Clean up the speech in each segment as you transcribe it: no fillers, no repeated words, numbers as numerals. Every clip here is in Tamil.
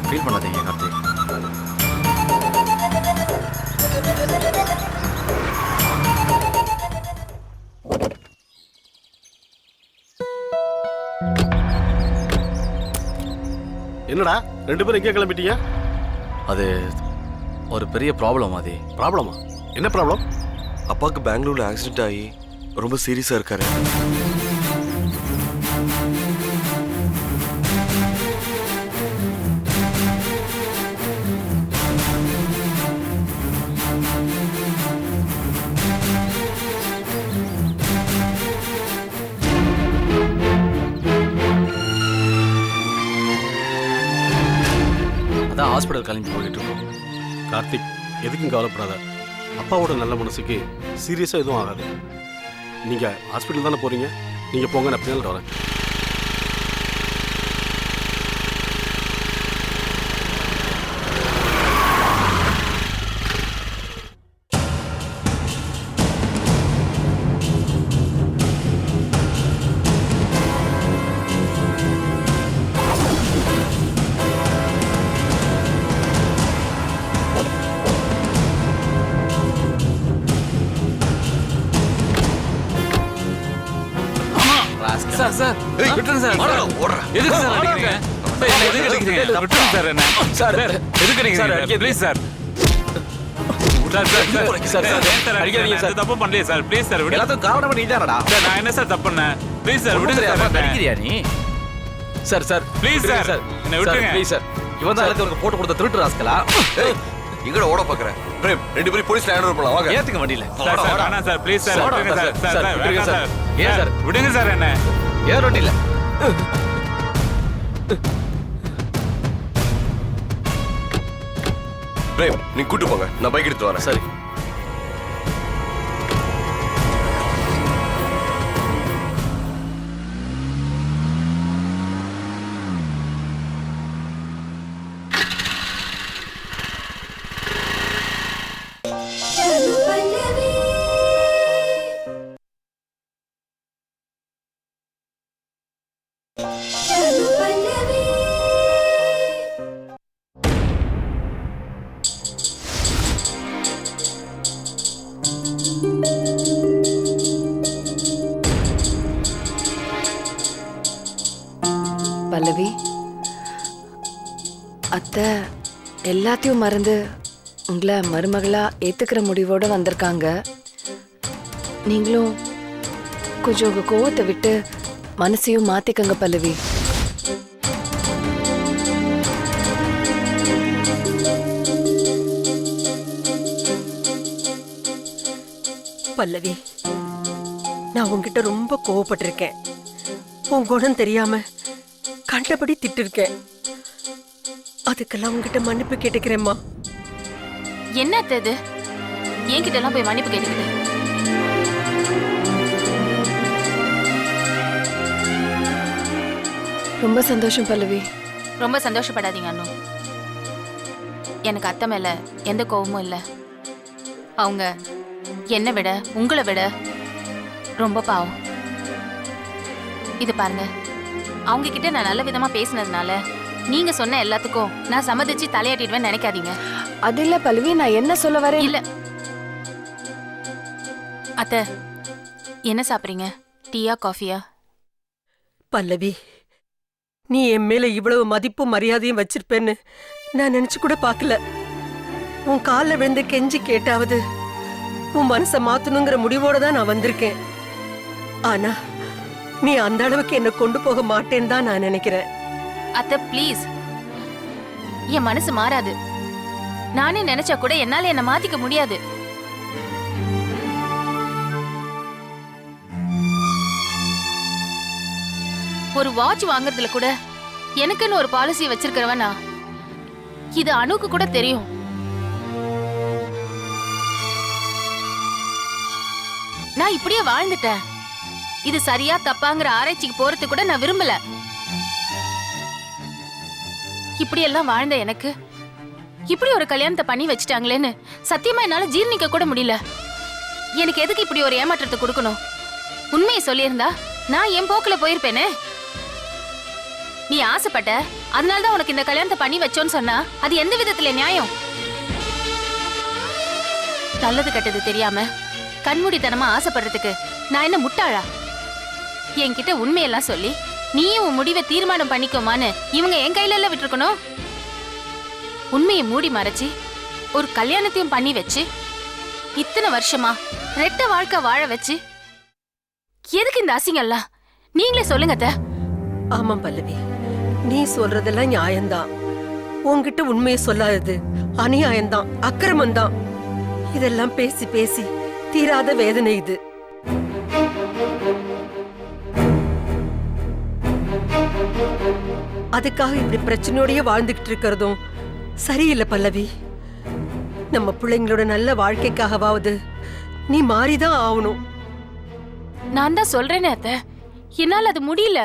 ஃபீல் பண்ணாதீங்க கார்த்திக். என்னடா ரெண்டு பேரும் எங்கே கிளம்பிட்டீங்க? அது ஒரு பெரிய ப்ராப்ளம் அது. ப்ராப்ளமா? என்ன ப்ராப்ளம்? அப்பாவுக்கு பெங்களூர்ல ஆக்சிடென்ட் ஆகி ரொம்ப சீரியஸா இருக்காரு. அதான் ஹாஸ்பிட்டல் கிளம்பி போயிட்டு இருக்கோம். கார்த்திக், எதுக்கும் கவலைப்படாத. அப்பாவோட நல்ல மனசுக்கு சீரியஸாக எதுவும் ஆகாது. நீங்கள் ஹாஸ்பிட்டல் தானே போகிறீங்க, நீங்கள் போங்க, நான் பின்னாடி வரேன். சார் சார் விட்டுருங்க சார். எதுக்கு சார் அடிக்கிறீங்க? எதுக்கு அடிக்கிறீங்க? விட்டுருங்க சார். என்ன சார் எதுக்கு அடிக்கிறீங்க? Please sir. அடிக்காதீங்க சார். தப்பு பண்ணலையே சார். ப்ளீஸ் சார் விடுங்க. எல்லாத்துக்கும் காரணம் நீ தானடா. சார் நான் என்ன சார் தப்பு பண்ணேன்? ப்ளீஸ் சார் விடுங்க சார். அடிக்கிறியா நீ? சார் சார் ப்ளீஸ் சார் என்ன விட்டுருங்க. Please sir. இவன் தான் எனக்கு போட்டு கொடுத்த திருட்டு ராஸ்கலா. எங்கட ஓட பாக்குறேன். பிரேம் ரெண்டு பேரும் போலீஸ்ல ஹேண்ட் ஓவர் பண்ணலாம் வாங்க. ஏத்துக்க வண்டியில. சார் சார் வேணாம் சார். ப்ளீஸ் சார் விடுங்க சார். சார் விடுங்க சார். ஏன் சார் விடுங்க சார். என்ன ஏன் வண்டியில? பிரேம் நீ கூட்டு போங்க, நான் பைக் எடுத்து வரேன். சரி. பல்லவி, அத்தை எல்லாத்தையும் மறந்து உங்களை மருமகளா ஏத்துக்கிற முடிவோட வந்திருக்காங்க. நீங்களும் கொஞ்சம் உங்க கோவத்தை விட்டு மனசையும் மாத்திக்கங்க பல்லவி. பல்லவி, நான் உன்கிட்ட ரொம்ப கோவப்பட்டிருக்கேன். உன் குணம் தெரியாம கண்டபடி திட்டிருக்கேன். அதுக்கெல்லாம் உன்கிட்ட மன்னிப்பு கேட்டுக்கிறேம்மா. என்ன இது? என்கிட்ட எல்லாம் போய் மன்னிப்பு கேட்டுக்கிட்டு ரொம்ப சந்தோஷம் பல்லவி. ரொம்ப சந்தோஷப்படாதீங்க அண்ணு. எனக்கு அத்தை மேல எந்த கோவமும் இல்லை. அவங்க என்னை விட உங்களை விட ரொம்ப பாவம். இது பாருங்க, அவங்க கிட்ட நான் நல்ல விதமா பேசினதுனால நீங்க சொன்ன எல்லாத்துக்கும் நான் சம்மதிச்சு தலையாட்டிடுவேன் நினைக்காதீங்க. அது இல்ல பல்லவி, நான் என்ன சொல்ல வரேன். இல்ல அத்தை, என்ன சாப்பிடுறீங்க? டீயா காஃபியா? பல்லவி, நீ என் மேல இவ்வளவு மதிப்பும் மரியாதையும் வச்சிருப்பேன்னு நான் நினைச்சு கூட பார்க்கல. உன் காலில் விழுந்து கெஞ்சி கேட்டாவது உன் மனசை மாத்தணுங்கிற முடிவோட தான் நான் வந்திருக்கேன். ஆனா நீ அந்த அளவுக்கு என்ன கொண்டு போக மாட்டேன்னு தான் நான் நினைக்கிறேன். அத்தை ப்ளீஸ், என் மனசு மாறாது. நானே நினைச்சா கூட என்னால என்ன மாத்திக்க முடியாது. ஒரு வாட்ச் வாங்குறதுல கூட எனக்குன்னு ஒரு பாலிசி வச்சிருக்கிறவனா. இது அணுக்கு கூட தெரியும். நான் இப்படியே வாழ்ந்துட்டேன். இது சரியா தப்பாங்கிற ஆராய்ச்சிக்கு போறது கூட நான் விரும்பல. இப்படி எல்லாம் வாழ்ந்த எனக்கு இப்படி ஒரு கல்யாணத்தை பண்ணி வச்சுட்டாங்களேன்னு சத்தியமா என்னால ஜீர்ணிக்க கூட முடியல. எனக்கு எதுக்கு இப்படி ஒரு ஏமாற்றத்தை கொடுக்கணும்? உண்மையை சொல்லியிருந்தா நான் என் போக்குல போயிருப்பேனே. நீ ஆசைப்பட்ட, அதனால தான் உனக்கு இந்த கல்யாணத்தை பண்ணி வச்சோன்னு சொன்னா அது எந்த விதத்துல நியாயம்? நல்லது கெட்டது தெரியாம கண்மூடித்தனமா ஆசைப்படுறதுக்கு நான் என்ன முட்டாளா? என்கிட்ட உண்மையெல்லாம் சொல்லி நீயும் உன் முடிவை தீர்மானம் பண்ணிக்கோமான்னு இவங்க என் கையில எல்லாம் விட்டுருக்கணும். உண்மையை மூடி மறைச்சு ஒரு கல்யாணத்தையும் பண்ணி வச்சு இத்தனை வருஷமா ரெட்ட வாழ்க்கை வாழ வச்சு எதுக்கு இந்த அசிங்கம்லாம்? நீங்களே சொல்லுங்க அத்தை. ஆமாம் பல்லவி, நீ சொல்றதெல்லாம் நியாயம்தான். உன்கிட்ட உண்மையை சொல்லாதது அநியாயம்தான், அக்கிரமம்தான். இதெல்லாம் பேசி பேசி தீராத வேதனை இது. அதுக்காக இப்படி பிரச்சனையோடய வாழ்ந்துகிட்டு இருக்கிறதும் சரியில்லை பல்லவி. நம்ம பிள்ளைங்களோட நல்ல வாழ்க்கைக்காகவாவது நீ மாறிதான் ஆகணும். நான் தான் சொல்றேனே அத்தை, என்னால அது முடியல.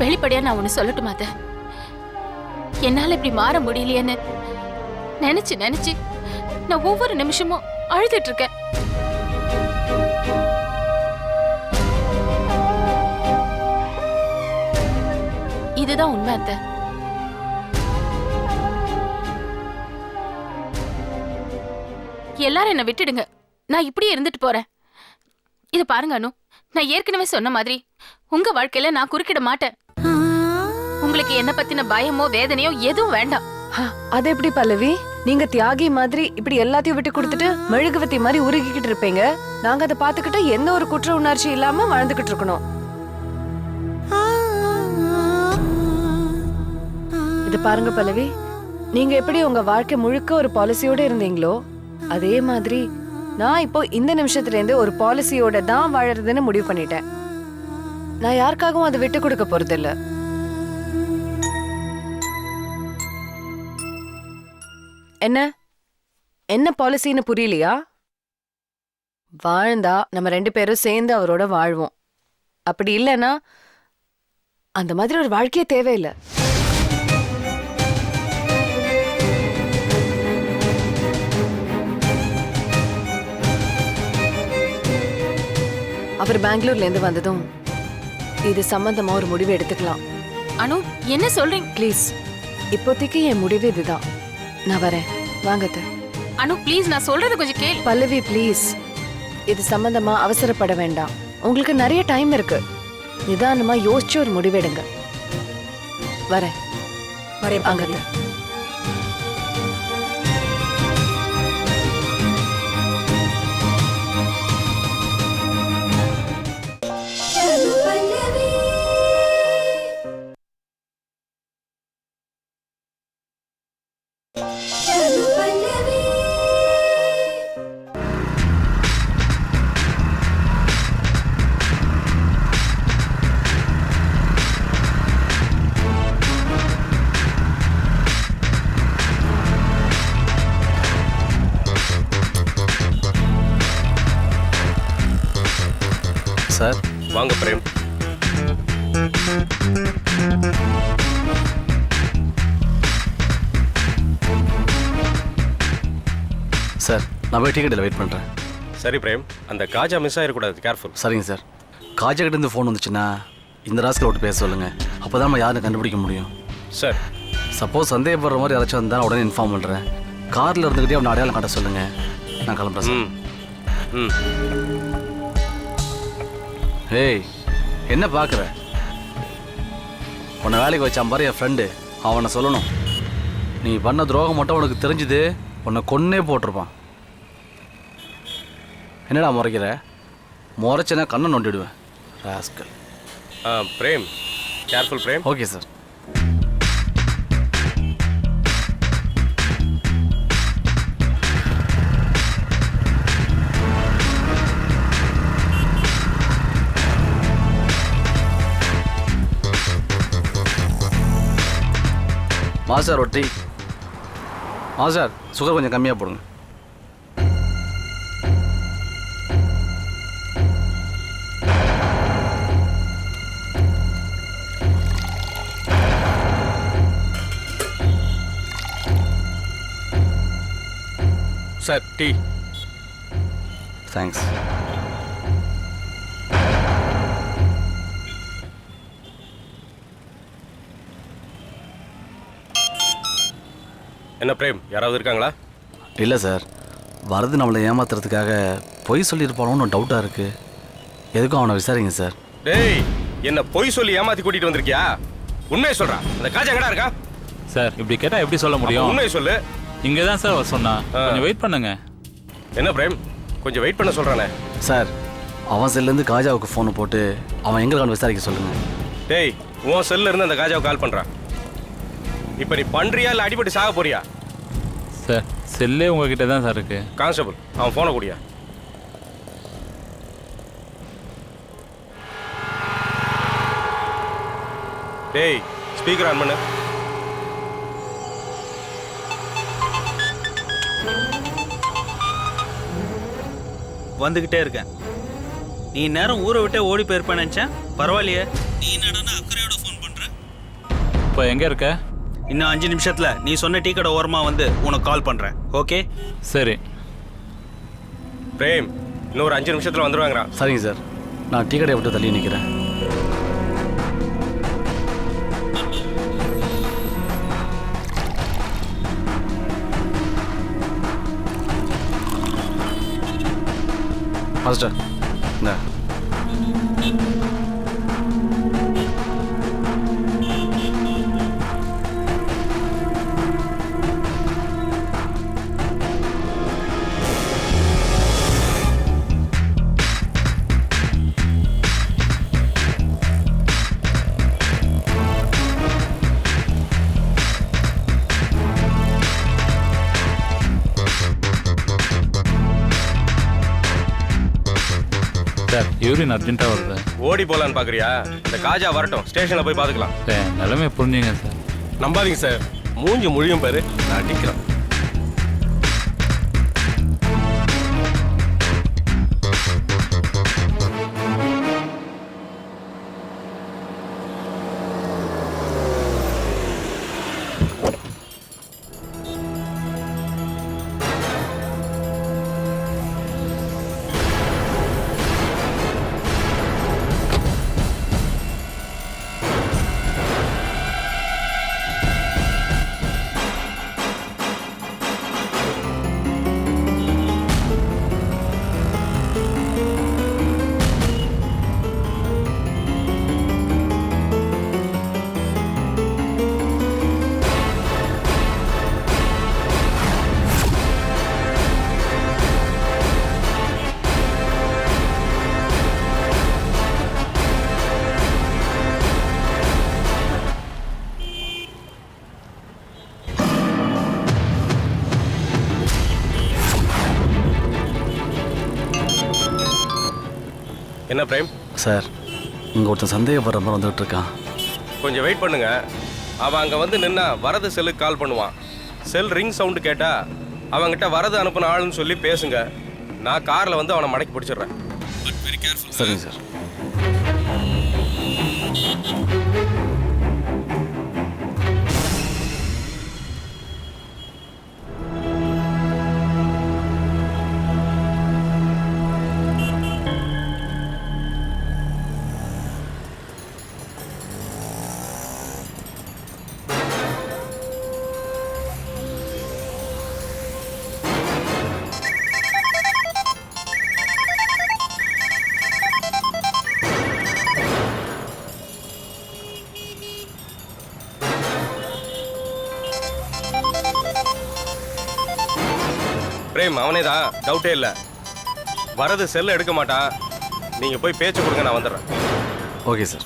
வெளிப்படையா நான் ஒண்ணு சொல்லட்டுமா அத்தை? என்னால இப்படி மாற முடியலையேன்னு நினைச்சு நினைச்சு நான் ஒவ்வொரு நிமிஷமும் அழுதுட்டு இருக்கேன். இதுதான் உண்மை அத்தை. எல்லாரும் என்ன விட்டுடுங்க, நான் இப்படியே இருந்துட்டு போறேன். இது பாருங்க அனு, நான் ஏற்கனவே சொன்ன மாதிரி உங்க வாழ்க்கையில நான் குறுக்கிட மாட்டேன். உங்களுக்கு என்ன பத்தின பயமோ வேதனையோ எதுவும் வேண்டாம். அது எப்படி பல்லவி? நீங்க தியாகி மாதிரி இப்படி எல்லாத்தையும் விட்டு கொடுத்துட்டு மெழுகுவத்தி மாதிரி உருகிக்கிட்டு இருப்பீங்க. நாங்க அதை பாத்துக்கிட்டு எந்த ஒரு குற்ற உணர்ச்சி இல்லாம வாழ்ந்துகிட்டு இருக்கணும். இது பாருங்க பல்லவி, நீங்க எப்படி உங்க வாழ்க்கை முழுக்க ஒரு பாலிசியோட இருந்தீங்களோ அதே மாதிரி நான் இப்போ இந்த நிமிஷத்துல இருந்து ஒரு பாலிசியோட தான் வாழறதுன்னு முடிவு பண்ணிட்டேன். நான் யாருக்காகவும் அதை விட்டு கொடுக்க போறது இல்ல. என்ன என்ன பாலிசின்னு புரியலையா? வாழ்ந்தா நம்ம 2 பேரும் சேர்ந்து அவரோட வாழ்வோம். அப்படி இல்லைன்னா அந்த மாதிரி ஒரு வாழ்க்கையே தேவையில்லை. அவர் பெங்களூர்ல இருந்து வந்ததும் இது சம்பந்தமா ஒரு முடிவு எடுத்துக்கலாம். அனு, என்ன சொல்றீங்க? ப்ளீஸ், இப்போதைக்கு என் முடிவு இதுதான். நான் வரேன், வாங்கத்த. அனு ப்ளீஸ், நான் சொல்றது கொஞ்சம் கேளு. பல்லவி ப்ளீஸ், இது சம்பந்தமா அவசரப்பட வேண்டாம். உங்களுக்கு நிறைய டைம் இருக்கு. நிதானமா யோசிச்சு ஒரு முடிவெடுங்க. வரேன் வரேன் வாங்கத்த. சார் வாங்க பிரேம். சார், நான் போய் டிக்கெட்டில் வெயிட் பண்ணுறேன். சரி பிரேம், அந்த காஜா மிஸ் ஆகிடக்கூடாது, கேர்ஃபுல். சரிங்க சார். காஜாக்கிட்டேருந்து ஃபோன் வந்துச்சுன்னா இந்த ராஸ்கலை விட்டு பேச சொல்லுங்கள். அப்போ தான் நம்ம யாரும் கண்டுபிடிக்க முடியும். சார், சப்போஸ் சந்தேகப்படுற மாதிரி யாராச்சும் வந்தால் உடனே இன்ஃபார்ம் பண்ணுறேன். காரில் இருந்துக்கிட்டே அவனை அடையாளம் காட்ட சொல்லுங்கள். நான் கிளம்புறேன் சார். ம். ஏய், என்ன பார்க்குற? உன்னை வேலைக்கு வச்சான் பாரு என் ஃப்ரெண்டு, அவனை சொல்லணும். நீ பண்ண துரோகம் மட்டும் உனக்கு தெரிஞ்சுது, உன்னை கொன்னே போட்டிருப்பான். என்னடா முறைக்கிற? முறைச்சேன்னா கண்ணை நோண்டிடுவேன் rascal. Prem, careful Prem. Okay sir. Master ரொட்டி. மாஸ்டர் சுகர் கொஞ்சம் கம்மியாக போடுங்க. Sir, tea. தேங்க்ஸ். என்ன பிரேம், யாராவது இருக்காங்களா? இல்லை சார், வரது நம்மளை ஏமாத்துறதுக்காக பொய் சொல்லியிருப்பானோன்னு டவுட்டாக இருக்குது. எதுக்கும் அவனை விசாரிங்க சார். டேய், என்ன பொய் சொல்லி ஏமாத்தி கூட்டிட்டு வந்திருக்கியா? உண்மையை சொல்றான். அந்த காஜா எங்கடா இருக்கா? சார் இப்படி கேட்டா எப்படி சொல்ல முடியும்? உண்மையை சொல்லு. இங்கே தான் சார் சொன்னா. கொஞ்சம் வெயிட் பண்ணுங்க. என்ன பிரேம், கொஞ்சம் வெயிட் பண்ண சொல்றானே. சார், அவன் செல்லேருந்து காஜாவுக்கு ஃபோனை போட்டு அவன் எங்களுக்கு விசாரிக்க சொல்லுங்கள். டேய், உன் செல்ல இருந்து அந்த காஜாவை கால் பண்றான். இப்போ நீ பண்றியா இல்லை அடிபட்டு சாக போறியா? சார் செல்லே உங்ககிட்ட தான் சார் இருக்கு. கான்ஸ்டபிள், அவன் ஃபோனை கூடியா. டேய், ஸ்பீக்கர் ஆன் பண்ணு. வந்துகிட்டே இருக்கேன். நீ நேரம் ஊரை விட்டே ஓடி போயிருப்பேன் நினைச்சேன். பரவாயில்லையே, நீ என்னடா அக்கறையோட ஃபோன் பண்ற. இப்போ எங்கே இருக்க? இன்னும் 5 நிமிஷத்துல நீ சொன்ன டீ கடை ஓரமா வந்து உனக்கு கால் பண்றேன். ஓகே? சரி. பிரேம், இன்னும் ஒரு 5 நிமிஷத்துல வந்துருவாங்கறான். சரிங்க சார், நான் டீ கடையை விட்டு தள்ளி நிற்கிறேன். மாஸ்டர், இந்த சார் யூரின் அர்ஜென்ட்டாக வருது. ஓடி போலான்னு பாக்குறியா? இந்த காஜா வரட்டும், ஸ்டேஷன்ல போய் பாத்துக்கலாம். சார் நிலைமை புரிஞ்சுங்க சார். நம்பாதீங்க சார், மூஞ்சி முழியும் பாரு, நான் அடிக்கிறேன். என்ன பிரேம்? சார், இங்கே ஒருத்தன் சந்தேகப்படுற மாதிரி வந்துகிட்டு இருக்கான். கொஞ்சம் வெயிட் பண்ணுங்க. அவன் அங்கே வந்து நின்னா வரது செல்லுக்கு கால் பண்ணுவான். செல் ரிங் சவுண்டு கேட்டா அவங்ககிட்ட வரது அனுப்பின ஆளுன்னு சொல்லி பேசுங்க. நான் காரில் வந்து அவனை மடக்கி பிடிச்சிடுறேன். சரிங்க சார். பிரேம் அவனே தான், டவுட்டே இல்லை. வரது செல்லை எடுக்க மாட்டான். நீங்கள் போய் பேச்சு கொடுங்க, நான் வந்துடுறேன். Okay sir.